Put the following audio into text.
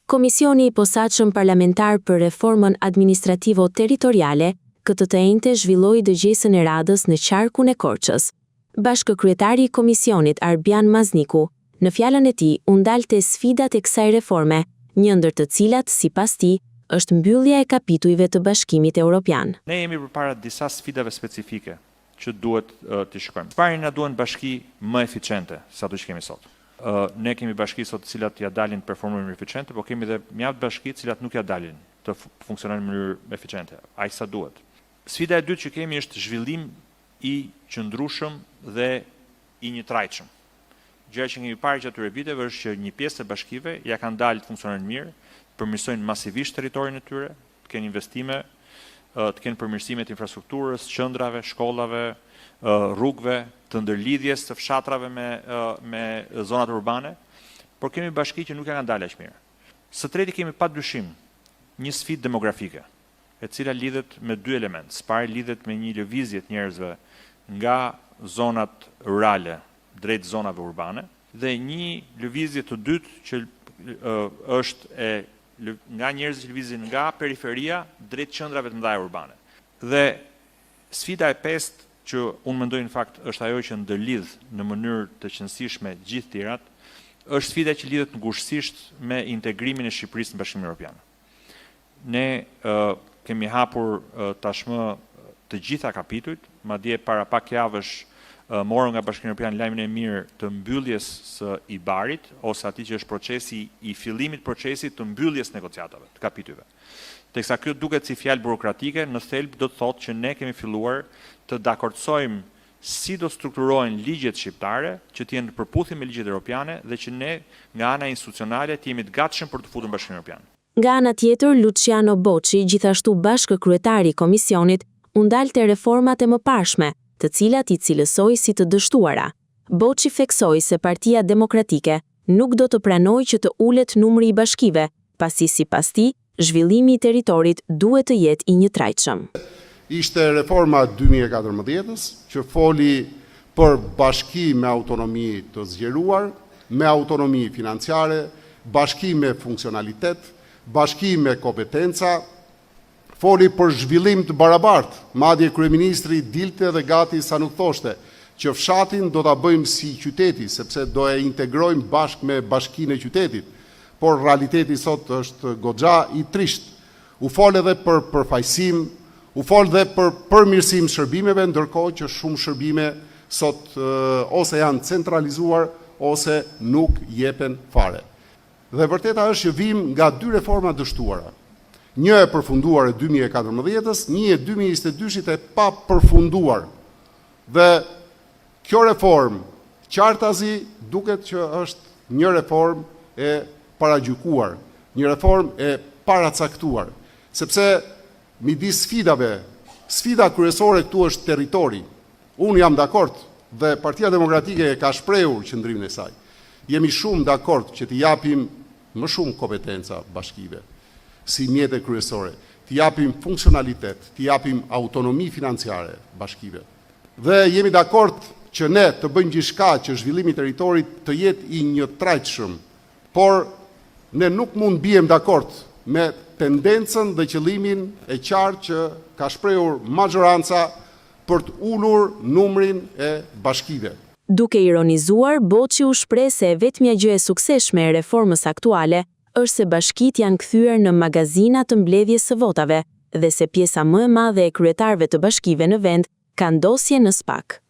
Komisioni i posaçëm parlamentar për reformën administrativo-territoriale, këtë të enjte zhvilloi dëgjesën e radhës në qarkun e Korçës. Bashkëkryetari i komisionit Arbian Mazniku, në fjalën e tij, u ndalte sfidat e kësaj reforme, një ndër të cilat, sipas tij, është mbyllja e kapitujve të Bashkimit Evropian. Ne jemi përpara disa sfidave specifike që duhet të shikojmë. Pari na duhen bashki më eficiente se ato që kemi sot. Ne kemi bashki sot të cilat ja dalin performojnë më eficiente, por kemi edhe mjaft bashki të cilat nuk ja dalin të funksionojnë në mënyrë eficiente, aq sa duhet. Sfida e dytë që kemi është zhvillim i qëndrueshëm dhe i njëtrajtshëm. Gjëja që kemi parë gjatë këtyre viteve është që një pjesë e bashkive ja kanë dalë të funksionojnë mirë, përmirësojnë masivisht territorin e tyre, të kenë investime, të kenë përmirësime të infrastrukturës, qëndrave, shkollave, rrugëve, të ndërlidhjes të fshatrave me zonat urbane, por kemi bashki që nuk ja kanë dalë aq mirë. Së treti kemi padyshim një sfidë demografike, e cila lidhet me dy elementë. Së pari lidhet me një lëvizje të njerëzve nga zonat rurale drejt zonave urbane dhe një lëvizje të dytë që është nga njerëzit që lëvizin nga periferia drejt qendrave të mëdha urbane. Dhe sfida e pestë që unë mendoj në fakt është ajo që ndërlidh në mënyrë të qëndësishme gjithë tirat, është sfida që lidhet ngushësisht me integrimin e Shqipërisë në Bashkimin Evropian. Ne kemi hapur tashmë të gjitha kapitujt, madje para pak javësh morën nga Bashkimi Evropian lajmin e mirë të mbylljes së IBAR-it, ose atij që është procesi i fillimit procesit të mbylljes negociatave, të kapitujve. Teksa kjo duket si fjalë burokratike, në thelb do të thotë që ne kemi filluar të dakordsojmë si do strukturohen ligjet shqiptare që të jenë në përputhje me ligjet europiane dhe që ne nga ana institucionale të jemi të gatshëm për të futur në Bashkimin Evropian. Nga ana tjetër, Luciano Boçi, gjithashtu bashkëkryetari i komisionit, u ndalte reformat e mëparshme, të cilat i cilësoi si të dështuara. Boçi theksoi se Partia Demokratike nuk do të pranojë që të ulet numri i bashkive, pasi sipas tij, zhvillimi i territorit duhet të jetë i njëtrajtshëm. Ishte reforma 2014 që foli për bashki me autonomi të zgjeruar, me autonomi financiare, bashki me funksionalitet, bashki me kompetenca, foli për zhvillim të barabartë. Madje kryeministri dilte dhe gati sa nuk thoshte që fshatin do ta bëjmë si qyteti, sepse do e integrojmë bashkë me bashkinë e qytetit. Por realiteti sot është goxha i trisht. U fol edhe për përfaqësim, u fol dhe për përmirësim shërbimeve, ndërkohë që shumë shërbime sot ose janë centralizuar ose nuk jepen fare. Dhe vërteta është që vim nga dy reforma dështuara. Një e përfunduar e 2014, një e 2022 e pa përfunduar. Dhe kjo reform qartazi duket që është një reform e paragjykuar, një reform e paracaktuar, sepse midis sfidave, sfida kryesore këtu është territori. Unë jam dakord dhe Partia Demokratike e ka shprehur qëndrimin e saj. Jemi shumë dakord që t'i japim më shumë kompetenca bashkive, si mjete kryesore, t'i japim funksionalitet, t'i japim autonomi financiare bashkive. Dhe jemi dakord që ne të bëjmë gjithçka që zhvillimi i territorit të jetë i njëtrajtshëm, por ne nuk mund bijem dakord me tendencën dhe qëllimin e qartë që ka shprehur majoranca për të ulur numrin e bashkive. Duke ironizuar, Boçi u shpreh se vetmja gjë e suksesshme e reformës aktuale është se bashkitë janë kthyer në magazina të mbledhjes së votave dhe se pjesa më e madhe e kryetarëve të bashkive në vend kanë dosje në SPAK.